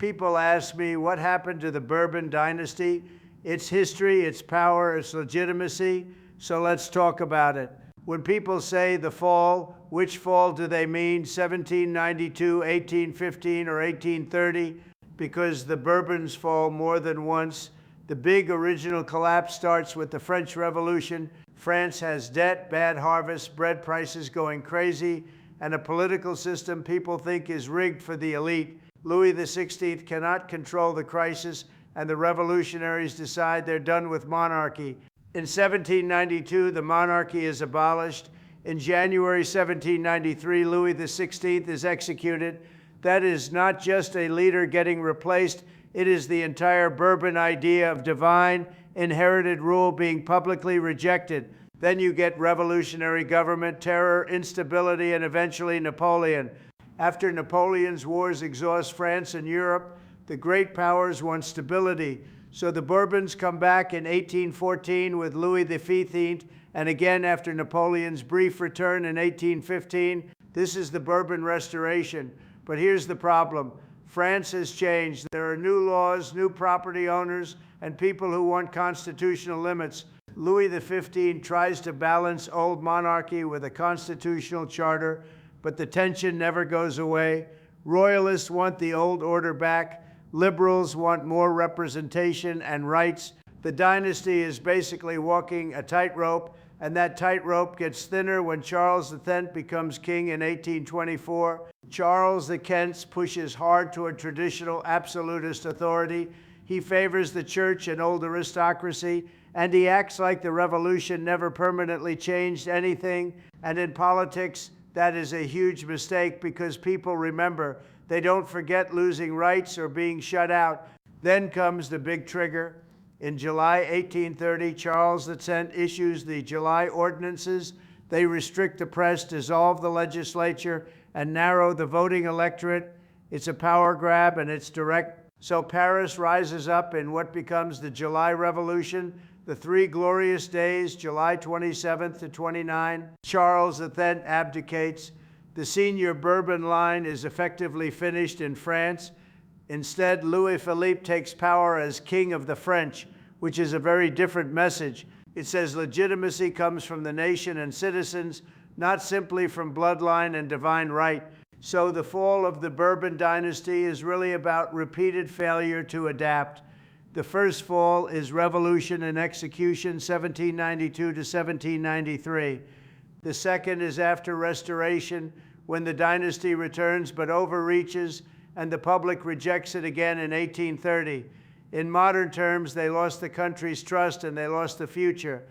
People ask me what happened to the Bourbon Dynasty, its history, its power, its legitimacy. So let's talk about it. When people say the fall, which fall do they mean? 1792, 1815, or 1830? Because the Bourbons fall more than once. The big original collapse starts with the French Revolution. France has debt, bad harvest, bread prices going crazy, and a political system people think is rigged for the elite. Louis XVI cannot control the crisis, and the revolutionaries decide they're done with monarchy. In 1792, the monarchy is abolished. In January 1793, Louis XVI is executed. That is not just a leader getting replaced, it is the entire Bourbon idea of divine, inherited rule being publicly rejected. Then you get revolutionary government, terror, instability, and eventually Napoleon. After Napoleon's wars exhaust France and Europe, the great powers want stability. So the Bourbons come back in 1814 with Louis XV, and again after Napoleon's brief return in 1815. This is the Bourbon Restoration. But here's the problem. France has changed. There are new laws, new property owners, and people who want constitutional limits. Louis XV tries to balance old monarchy with a constitutional charter, but the tension never goes away. Royalists want the old order back. Liberals want more representation and rights. The dynasty is basically walking a tightrope, and that tightrope gets thinner when Charles X becomes king in 1824. Charles the Kent pushes hard toward traditional absolutist authority. He favors the church and old aristocracy, and he acts like the revolution never permanently changed anything. And in politics, that is a huge mistake because people remember. They don't forget losing rights or being shut out. Then comes the big trigger. In July 1830, Charles X issues the July Ordinances. They restrict the press, dissolve the legislature, and narrow the voting electorate. It's a power grab and it's direct. So Paris rises up in what becomes the July Revolution, the 3 glorious days, July 27th to 29. Charles then abdicates. The senior Bourbon line is effectively finished in France. Instead, Louis Philippe takes power as King of the French, which is a very different message. It says legitimacy comes from the nation and citizens, not simply from bloodline and divine right. So the fall of the Bourbon dynasty is really about repeated failure to adapt. The first fall is revolution and execution, 1792 to 1793. The second is after restoration, when the dynasty returns but overreaches and the public rejects it again in 1830. In modern terms, they lost the country's trust and they lost the future.